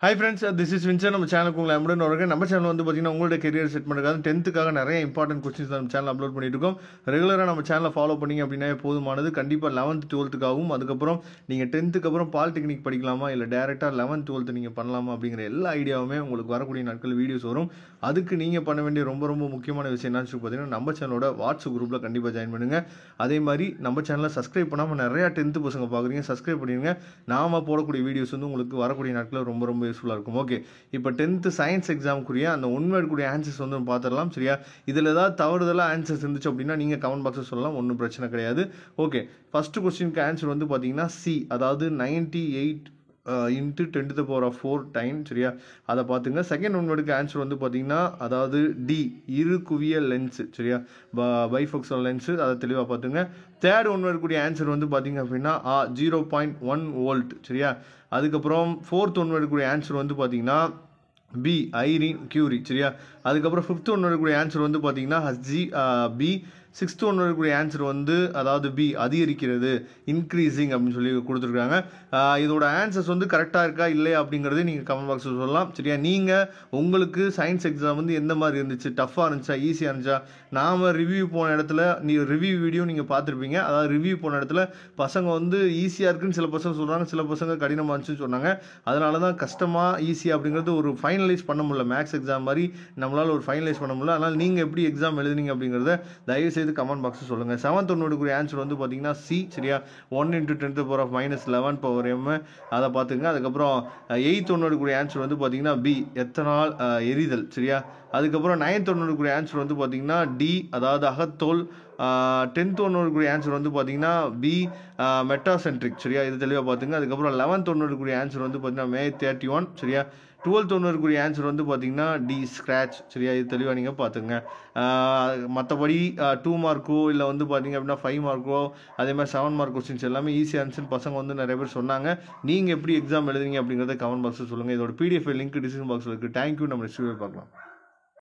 Hi friends, this is Vincent. நம்ம சேனலுக்கு உங்களை அன்புடன் வரவேற்கிறேன். நம்ம சேனல் வந்து பார்த்தீங்கன்னா உங்களோட கெரியர் செட் பண்ணுறதுக்காக 10th நிறைய இம்பார்ட்டன்ட் கொஸ்டின்ஸ் நம்ம சேனல் அப்லோட் பண்ணிட்டு இருக்கோம். ரெகுலராக நம்ம சேனலை ஃபாலோ பண்ணிங்க அப்படின்னா போதுமானது. கண்டிப்பாக 11th 12th அதுக்கப்புறம் நீங்கள் 10th அப்புறம் பாலிடெக்னிக் படிக்கலாமா இல்லை டேரெக்டாக 11th 12th நீங்கள் பண்ணலாமா அப்படிங்கிற எல்லா ஐடியாவுமே உங்களுக்கு வரக்கூடிய நாட்கள் வீடியோஸ் வரும். அதுக்கு நீங்கள் பண்ண வேண்டிய ரொம்ப ரொம்ப முக்கியமான விஷயம் என்னன்னு பார்த்தீங்கன்னா நம்ம சேனலோட வாட்ஸ்அப் குரூப்பில் கண்டிப்பாக ஜாயின் பண்ணுங்கள். அதே மாதிரி நம்ம சேனலை சப்ஸ்கிரைப் பண்ணாமல் நிறையா 10th பசங்க பார்க்குறீங்க, சப்ஸ்கிரைப் பண்ணிடுங்க. நாம் போடக்கூடிய வீடியோஸ் வந்து உங்களுக்கு வரக்கூடிய நாட்களில் ரொம்ப ரொம்ப யூஸ்ஃபுல்லாக இருக்கும். ஓகே, இப்போ 10th சயின்ஸ் எக்ஸாமுக்குரிய அந்த உண்மைக்குரிய ஆன்சர்ஸ் வந்து பார்த்துடலாம். சரியா, இதில் ஏதாவது தவறுதலாக ஆன்சர்ஸ் இருந்துச்சு அப்படின்னா நீங்கள் கமெண்ட் பாக்ஸில் சொல்லலாம், ஒன்றும் பிரச்சனை கிடையாது. ஓகே, ஃபர்ஸ்ட் கொஸ்டினுக்கு ஆன்சர் வந்து பார்த்தீங்கன்னா சி, அதாவது 98 இன்ட்டு 10⁴ டைம். சரியா, அதை பார்த்துங்க. செகண்ட் ஒன்வேர்டுக்கு ஆன்சர் வந்து பார்த்தீங்கன்னா அதாவது டி, இரு குவிய லென்ஸு. சரியா, பைஃபோக்சல் லென்ஸு, அதை தெளிவாக பார்த்துங்க. தேர்ட் ஒன்வேர்டுக்குரிய ஆன்சர் வந்து பார்த்தீங்க அப்படின்னா 0.1 வோல்ட். சரியா, அதுக்கப்புறம் ஃபோர்த் ஒன்வேர்டுக்குரிய ஆன்சர் வந்து பார்த்தீங்கன்னா பி, ஐரின் கியூரி. சரியா, அதுக்கப்புறம் ஃபிஃப்த் ஒன்வேர்டுக்குரிய ஆன்சர் வந்து பார்த்தீங்கன்னா பி. சிக்ஸ்த் ஒன்று இருக்கக்கூடிய ஆன்சர் வந்து அதாவது பி, அதிகரிக்கிறது, இன்க்ரீஸிங் அப்படின்னு சொல்லி கொடுத்துருக்காங்க. இதோட ஆன்சர்ஸ் வந்து கரெக்டாக இருக்கா இல்லையா அப்படிங்கிறது நீங்கள் கமெண்ட் பாக்ஸில் சொல்லலாம். சரியா, நீங்கள் உங்களுக்கு சயின்ஸ் எக்ஸாம் வந்து எந்த மாதிரி இருந்துச்சு, டஃப்பாக இருந்துச்சா ஈஸியாக இருந்துச்சா? நாம் ரிவ்யூ போன இடத்துல ரிவ்யூ வீடியோ நீங்கள் பார்த்துருப்பீங்க. அதாவது ரிவ்யூ போன இடத்துல பசங்க வந்து ஈஸியாக இருக்குன்னு சில பசங்க சொல்கிறாங்க, சில பசங்க கடினமாக இருந்துச்சுன்னு சொன்னாங்க. அதனால தான் கஷ்டமாக ஈஸியாக அப்படிங்கிறது ஒரு ஃபைனலைஸ் பண்ண முடியல. மேக்ஸ் எக்ஸாம் மாதிரி நம்மளால் ஒரு ஃபைனலைஸ் பண்ண முடியல. அதனால் நீங்கள் எப்படி எக்ஸாம் எழுதுனீங்க அப்படிங்கிறத தயவுசெய்து கமெண்ட் பாக்ஸ் சொல்லுங்க. செவன்த் ஒன்னுடைய ஆன்சர் வந்து பார்த்தீங்கன்னா சி. சரியா, 1 × 10⁻11 அதை பார்த்துங்க. அதுக்கப்புறம் எயித் ஒன்னுடைய ஆன்சர் வந்து பார்த்தீங்கன்னா பி, எத்தனால் எரிதல். சரியா, அதுக்கப்புறம் 9th ஒன்னுடைய ஆன்சர் வந்து பார்த்தீங்கன்னா டி, அதாவது அகத்தோல். 10th ஒன்னுடைய ஆன்சர் வந்து பார்த்தீங்கன்னா பி, மெட்டாசென்ட்ரிக். சரியா, இது தெளிவாக பார்த்துங்க. அதுக்கப்புறம் 11th ஒன்னுடைய ஆன்சர் வந்து பார்த்தீங்கன்னா May 31. சரியா, 12th ஒன்னுடைய ஆன்சர் வந்து பார்த்தீங்கன்னா டி, ஸ்க்ராட்ச். சரியா, இது தெளிவாக நீங்கள் பார்த்துங்க. மற்றபடி 2 மார்க்கோ இல்லை வந்து பார்த்தீங்க அப்படின்னா 5 மார்க்கோ அதே மாதிரி 7 மார்க் கொஸ்டின்ஸ் எல்லாமே ஈஸியாக இருந்துச்சுன்னு பசங்க வந்து நிறைய பேர் சொன்னாங்க. நீங்கள் எப்படி எக்ஸாம் எழுதுறீங்க அப்படிங்கிறத கமெண்ட் பாக்ஸில் சொல்லுங்கள். இதோட PDF லிங்க் டிஸ்கிரிப்ஷன் பாக்ஸில் இருக்குது. தேங்க்யூ. நம்ம நெக்ஸ்ட் வீடியோ பார்க்கலாம்.